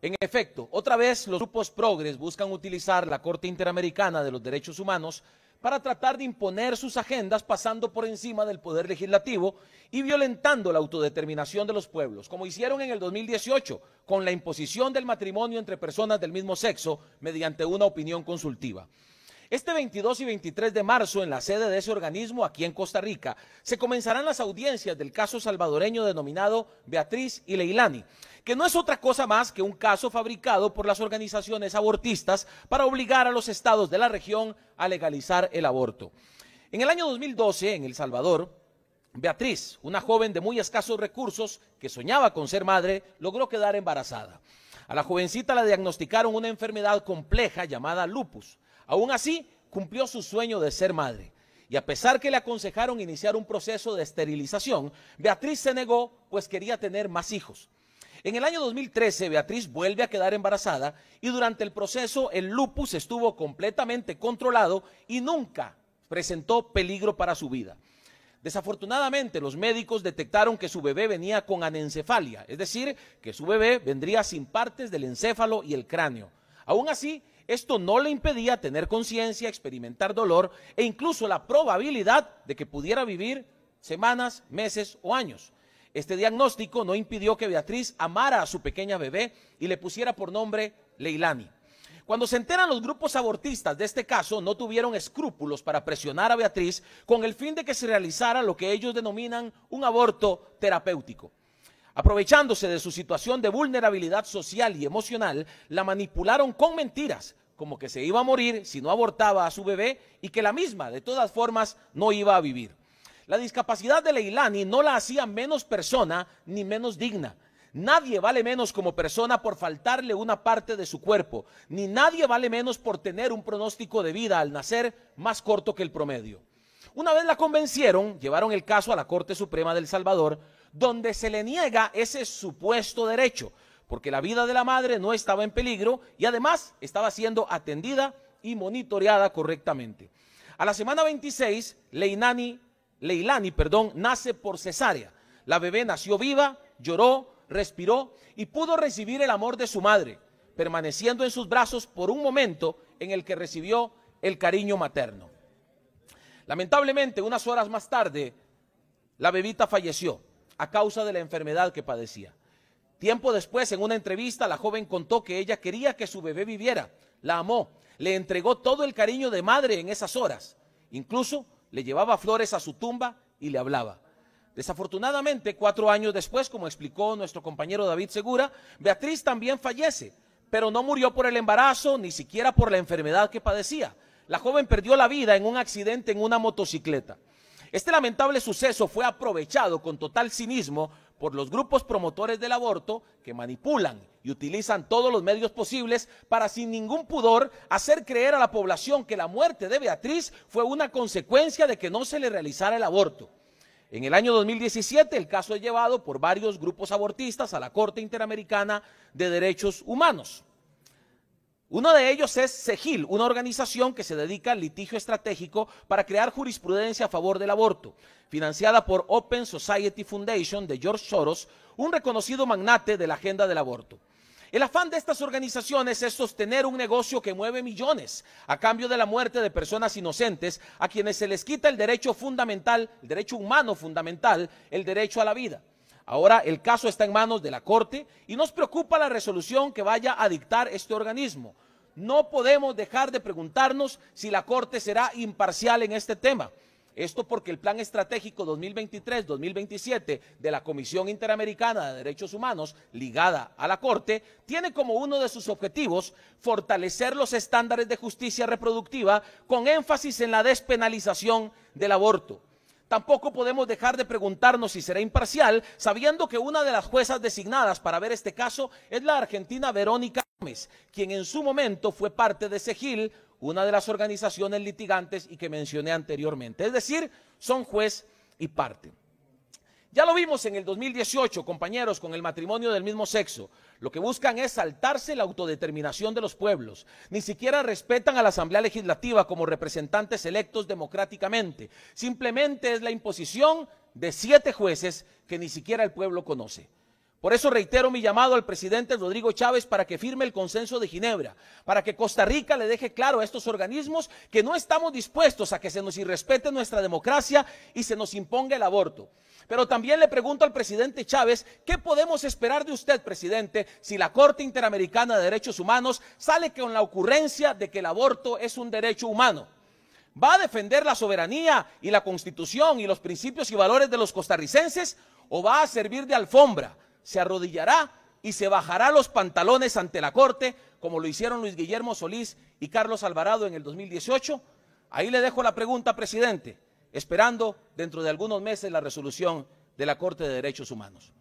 En efecto, otra vez los grupos progres buscan utilizar la Corte Interamericana de los Derechos Humanos para tratar de imponer sus agendas pasando por encima del poder legislativo y violentando la autodeterminación de los pueblos, como hicieron en el 2018 con la imposición del matrimonio entre personas del mismo sexo mediante una opinión consultiva. Este 22 y 23 de marzo, en la sede de ese organismo, aquí en Costa Rica, se comenzarán las audiencias del caso salvadoreño denominado Beatriz y Leilani, que no es otra cosa más que un caso fabricado por las organizaciones abortistas para obligar a los estados de la región a legalizar el aborto. En el año 2012, en El Salvador, Beatriz, una joven de muy escasos recursos que soñaba con ser madre, logró quedar embarazada. A la jovencita le diagnosticaron una enfermedad compleja llamada lupus. Aún así, cumplió su sueño de ser madre. Y a pesar que le aconsejaron iniciar un proceso de esterilización, Beatriz se negó, pues quería tener más hijos. En el año 2013, Beatriz vuelve a quedar embarazada y durante el proceso el lupus estuvo completamente controlado y nunca presentó peligro para su vida. Desafortunadamente, los médicos detectaron que su bebé venía con anencefalia, es decir, que su bebé vendría sin partes del encéfalo y el cráneo. Aún así, esto no le impedía tener conciencia, experimentar dolor e incluso la probabilidad de que pudiera vivir semanas, meses o años. Este diagnóstico no impidió que Beatriz amara a su pequeña bebé y le pusiera por nombre Leilani. Cuando se enteran los grupos abortistas de este caso, no tuvieron escrúpulos para presionar a Beatriz con el fin de que se realizara lo que ellos denominan un aborto terapéutico. Aprovechándose de su situación de vulnerabilidad social y emocional, la manipularon con mentiras, como que se iba a morir si no abortaba a su bebé y que la misma, de todas formas, no iba a vivir. La discapacidad de Leilani no la hacía menos persona ni menos digna. Nadie vale menos como persona por faltarle una parte de su cuerpo, ni nadie vale menos por tener un pronóstico de vida al nacer más corto que el promedio. Una vez la convencieron, llevaron el caso a la Corte Suprema de El Salvador, donde se le niega ese supuesto derecho, porque la vida de la madre no estaba en peligro y además estaba siendo atendida y monitoreada correctamente. A la semana 26, Leilani, nace por cesárea. La bebé nació viva, lloró, respiró y pudo recibir el amor de su madre, permaneciendo en sus brazos por un momento en el que recibió el cariño materno. Lamentablemente, unas horas más tarde, la bebita falleció a causa de la enfermedad que padecía. Tiempo después, en una entrevista, la joven contó que ella quería que su bebé viviera, la amó, le entregó todo el cariño de madre en esas horas, incluso le llevaba flores a su tumba y le hablaba. Desafortunadamente, 4 años después, como explicó nuestro compañero David Segura, Beatriz también fallece, pero no murió por el embarazo, ni siquiera por la enfermedad que padecía. La joven perdió la vida en un accidente en una motocicleta. Este lamentable suceso fue aprovechado con total cinismo por los grupos promotores del aborto que manipulan y utilizan todos los medios posibles para sin ningún pudor hacer creer a la población que la muerte de Beatriz fue una consecuencia de que no se le realizara el aborto. En el año 2017 el caso es llevado por varios grupos abortistas a la Corte Interamericana de Derechos Humanos. Uno de ellos es CEGIL, una organización que se dedica al litigio estratégico para crear jurisprudencia a favor del aborto, financiada por Open Society Foundation de George Soros, un reconocido magnate de la agenda del aborto. El afán de estas organizaciones es sostener un negocio que mueve millones a cambio de la muerte de personas inocentes a quienes se les quita el derecho fundamental, el derecho humano fundamental, el derecho a la vida. Ahora el caso está en manos de la Corte y nos preocupa la resolución que vaya a dictar este organismo. No podemos dejar de preguntarnos si la Corte será imparcial en este tema. Esto porque el Plan Estratégico 2023-2027 de la Comisión Interamericana de Derechos Humanos, ligada a la Corte, tiene como uno de sus objetivos fortalecer los estándares de justicia reproductiva con énfasis en la despenalización del aborto. Tampoco podemos dejar de preguntarnos si será imparcial, sabiendo que una de las juezas designadas para ver este caso es la argentina Verónica Gómez, quien en su momento fue parte de CEGIL, una de las organizaciones litigantes y que mencioné anteriormente. Es decir, son juez y parte. Ya lo vimos en el 2018, compañeros, con el matrimonio del mismo sexo. Lo que buscan es saltarse la autodeterminación de los pueblos. Ni siquiera respetan a la Asamblea Legislativa como representantes electos democráticamente. Simplemente es la imposición de 7 jueces que ni siquiera el pueblo conoce. Por eso reitero mi llamado al presidente Rodrigo Chávez para que firme el consenso de Ginebra, para que Costa Rica le deje claro a estos organismos que no estamos dispuestos a que se nos irrespete nuestra democracia y se nos imponga el aborto. Pero también le pregunto al presidente Chávez, ¿qué podemos esperar de usted, presidente, si la Corte Interamericana de Derechos Humanos sale con la ocurrencia de que el aborto es un derecho humano? ¿Va a defender la soberanía y la Constitución y los principios y valores de los costarricenses o va a servir de alfombra? ¿Se arrodillará y se bajará los pantalones ante la Corte, como lo hicieron Luis Guillermo Solís y Carlos Alvarado en el 2018? Ahí le dejo la pregunta, presidente, esperando dentro de algunos meses la resolución de la Corte de Derechos Humanos.